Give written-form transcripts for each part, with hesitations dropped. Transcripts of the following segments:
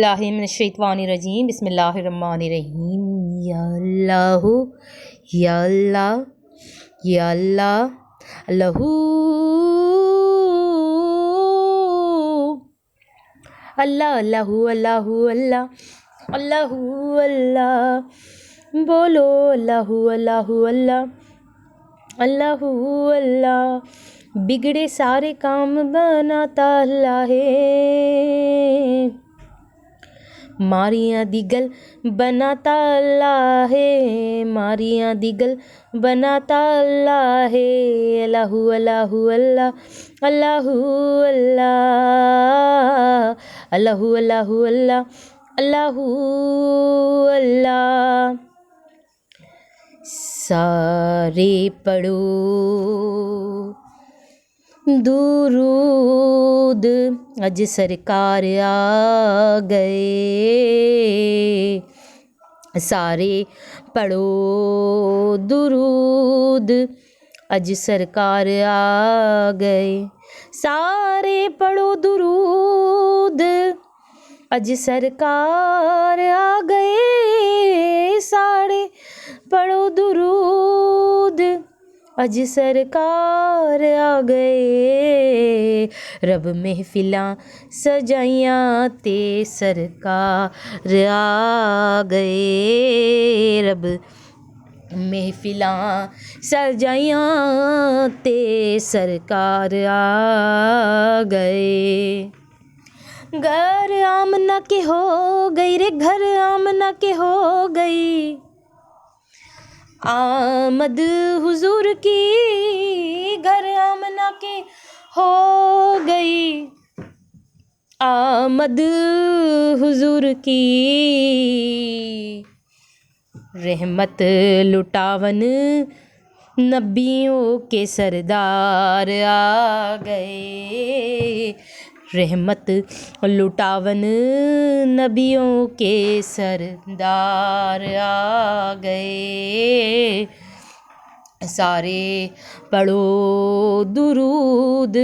बिस्मिल्लाहिर्रहमानिर्रहीम बिस्मिल्लाहिर्रहमानिर्रहीम। या अल्लाह या अल्लाह या अल्लाह अल्लाहू अल्लाह अल्लाहू अल्लाहू अल्लाह अल्लाहू अल्लाह बोलो अल्लाहू अल्लाहू अल्लाह अल्लाहू अल्लाह। बिगड़े सारे काम बनाता अल्लाह है, मारियां दिगल बनाता अल्लाह है, मारियां दिगल बनाता अल्लाह है। अल्लाहू अल्लाहू अल्लाह अल्लाहू अल्लाह अल्लाहू अल्लाहू अल्लाह अल्लाहू अल्लाह। सारे पढ़ो दुरूद अज सरकार आ गए। सारे पढ़ो दुरूद अज सरकार आ गए। सारे पढ़ो दुरूद अज सरकार आ गए। सारे पढ़ो दुरूद अज सरकार आ गए। रब महफिलां सजाइयां ते सरकार आ गए। रब महफिलां सजाइयां ते सरकार आ गए। घर आमना के हो गई रे, घर आमना के हो गई, आमद हुजूर की घर आमना के हो गई, आमद हुजूर की। रहमत लुटावन नबियों के सरदार आ गए। रहमत लुटावन नबियों के सरदार आ गए। सारे पढ़ो दुरूद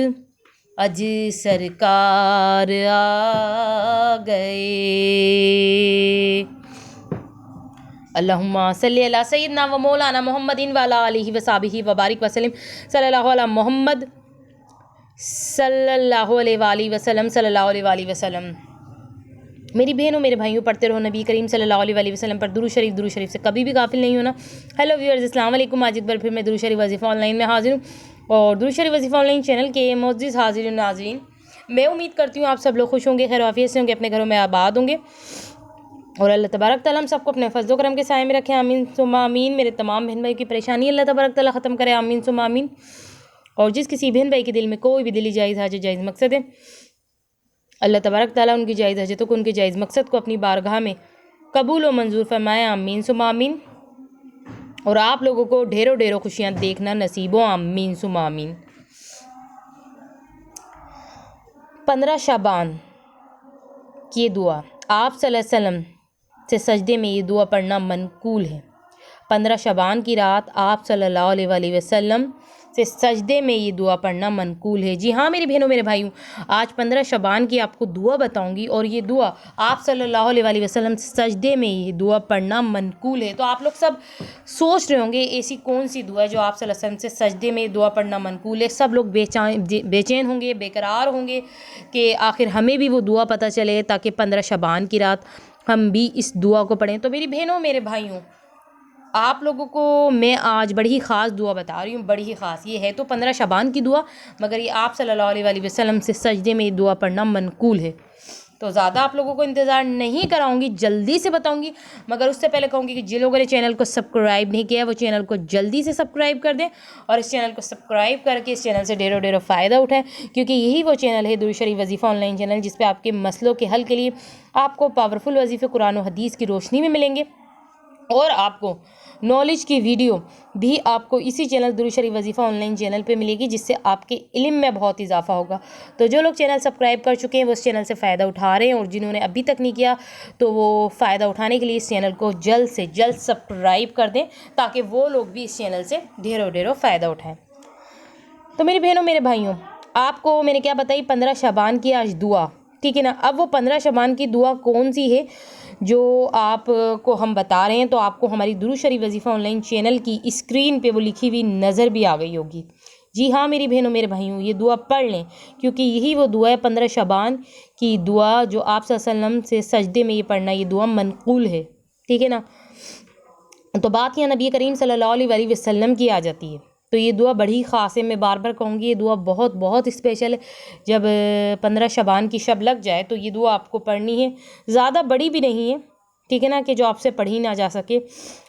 अज सरकार आ गए। अल्लाहुम्मा सल्ली अला सय्यिदना व मौलाना मुहम्मदिन व अला आलिहि व सहाबिहि व बारिक वसल्लम सल्लल्लाहु अला मुहम्मद सल्लल्लाहु अलैहि वसल्लम सल्लल्लाहु अलैहि वसल्लम। मेरी बहनों मेरे भाइयों, पढ़ते रहो नबी करीम सल्लल्लाहु अलैहि वसल्लम पर दुरूद शरीफ से कभी भी गाफिल नहीं होना। हेलो व्यूअर्स, अस्सलाम वालेकुम। आज एक बार फिर मैं दुरूद शरीफ वजीफ़ा ऑनलाइन में हाजिर हूँ और दुरूद शरीफ वजीफ़ा ऑनलाइन चैनल के मोअज़्ज़िज़ हाज़िरीन नाज़रीन, मैं उम्मीद करती हूँ आप सब लोग खुश होंगे, खैर आफियत से होंगे, अपने घरों में आबाद होंगे और अल्लाह तबारक तआला हम सबको अपने फज़्ल व करम के साए में रखें। आमीन सुम्मा आमीन। मेरे तमाम बहन भाई की परेशानी अल्लाह तबारक तआला ख़त्म करे। आमीन सुम्मा आमीन। और जिस किसी बहन भाई के दिल में कोई भी दिली जायज़ हाजत जायज़ मकसद है, अल्लाह तबारक तआला उनकी जायज़ हाजतों को, उनके जायज़ मकसद को अपनी बारगाह में कबूल व मंजूर फरमाए। आमीन सुम्मा आमीन। और आप लोगों को ढेरों ढेरों खुशियाँ देखना नसीब हो। आमीन सुम्मा आमीन। 15 शाबान की ये दुआ आप सल्लल्लाहु अलैहि वसल्लम से सजदे में ये दुआ पढ़ना मनकूल है। 15 शाबान की रात आप सल्लल्लाहु अलैहि वसल्लम से सजदे में ये दुआ पढ़ना मनकूल है। जी हाँ मेरी बहनों मेरे भाइयों, आज 15 शाबान की आपको दुआ बताऊंगी और ये दुआ आप सल्लल्लाहु अलैहि वसल्लम से सजदे में ये दुआ पढ़ना मनकूल है। तो आप लोग सब सोच रहे होंगे ऐसी कौन सी दुआ है जो आप सल्लल्लाहु अलैहि वसल्लम से सजदे में दुआ पढ़ना मनकूल है। सब लोग बेचैन होंगे, बेकरार होंगे कि आखिर हमें भी वो दुआ पता चले ताकि 15 शाबान की रात हम भी इस दुआ को पढ़ें। तो मेरी बहनों मेरे भाइयों, आप लोगों को मैं आज बड़ी ही ख़ास दुआ बता रही हूँ, बड़ी ही ख़ास। ये है तो 15 शाबान की दुआ, मगर ये आप सल्लल्लाहु अलैहि वसल्लम से सजदे में ये दुआ पढ़ना मनकूल है। तो ज़्यादा आप लोगों को इंतज़ार नहीं कराऊंगी, जल्दी से बताऊंगी। मगर उससे पहले कहूँगी कि जिन लोगों ने चैनल को सब्सक्राइब नहीं किया वो चैनल को जल्दी से सब्सक्राइब कर दें और इस चैनल को सब्सक्राइब करके इस चैनल से ढेरों ढेरों फ़ायदा उठाएं, क्योंकि यही वो चैनल है दुरूद शरीफ वजीफ़ा ऑनलाइन चैनल, जिस पर आपके मसलों के हल के लिए आपको पावरफुल वजीफ़े कुरान और हदीस की रोशनी में मिलेंगे और आपको नॉलेज की वीडियो भी आपको इसी चैनल दुरूद शरीफ वजीफ़ा ऑनलाइन चैनल पे मिलेगी, जिससे आपके इल्म में बहुत इजाफा होगा। तो जो लोग चैनल सब्सक्राइब कर चुके हैं वो इस चैनल से फ़ायदा उठा रहे हैं और जिन्होंने अभी तक नहीं किया तो वो फ़ायदा उठाने के लिए इस चैनल को जल्द से जल्द सब्सक्राइब कर दें ताकि वो लोग भी इस चैनल से ढेरों ढेरों फ़ायदा उठाएँ। तो मेरी बहनों मेरे भाइयों, आपको मैंने क्या बताई, 15 शाबान की आज दुआ ठीक है ना। अब वो 15 शबान की दुआ कौन सी है जो आपको हम बता रहे हैं, तो आपको हमारी दुरूद शरीफ वजीफ़ा ऑनलाइन चैनल की स्क्रीन पे वो लिखी हुई नज़र भी आ गई होगी। जी हाँ मेरी बहनों मेरे भाइयों, ये दुआ पढ़ लें, क्योंकि यही वो दुआ है 15 शबान की दुआ जो आप सल्लल्लाहु अलैहि वसल्लम से सजदे में ये पढ़ना, ये दुआ मनक़ूल है। ठीक है ना। तो बात यहाँ नबी करीम सल्लल्लाहु अलैहि वसल्लम की आ जाती है। तो ये दुआ बड़ी ख़ास है, मैं बार बार कहूँगी ये दुआ बहुत बहुत स्पेशल है। जब 15 शबान की शब लग जाए तो ये दुआ आपको पढ़नी है। ज़्यादा बड़ी भी नहीं है, ठीक है ना, कि जो आपसे पढ़ी ना जा सके।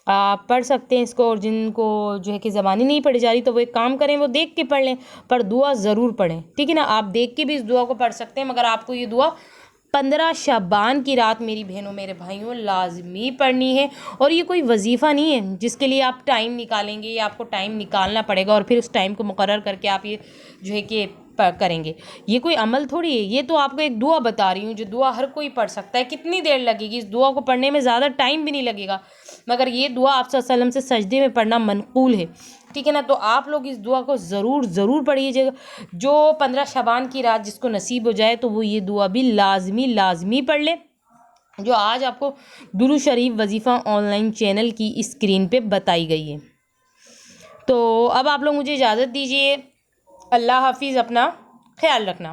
आप पढ़ सकते हैं इसको, और जिनको जो है कि ज़बानी नहीं पढ़ी जा रही तो वो एक काम करें, वो देख के पढ़ लें, पर दुआ ज़रूर पढ़ें। ठीक है ना। आप देख के भी इस दुआ को पढ़ सकते हैं, मगर आपको ये दुआ 15 शबान की रात मेरी बहनों मेरे भाइयों लाजमी पढ़नी है। और ये कोई वजीफ़ा नहीं है जिसके लिए आप टाइम निकालेंगे, या आपको टाइम निकालना पड़ेगा और फिर उस टाइम को मुकर्रर करके आप ये जो है कि करेंगे। ये कोई अमल थोड़ी है, ये तो आपको एक दुआ बता रही हूँ जो दुआ हर कोई पढ़ सकता है। कितनी देर लगेगी इस दुआ को पढ़ने में, ज़्यादा टाइम भी नहीं लगेगा, मगर ये दुआ आप सल्लल्लाहु अलैहि वसल्लम से सजदे में पढ़ना मनक़ूल है। ठीक है ना। तो आप लोग इस दुआ को ज़रूर ज़रूर पढ़िएगा। जो 15 शबान की रात जिसको नसीब हो जाए तो वो ये दुआ भी लाजमी लाजमी पढ़ ले, जो आज आपको दुरूद शरीफ वजीफ़ा ऑनलाइन चैनल की स्क्रीन पे बताई गई है। तो अब आप लोग मुझे इजाज़त दीजिए। अल्लाह हाफिज़, अपना ख्याल रखना।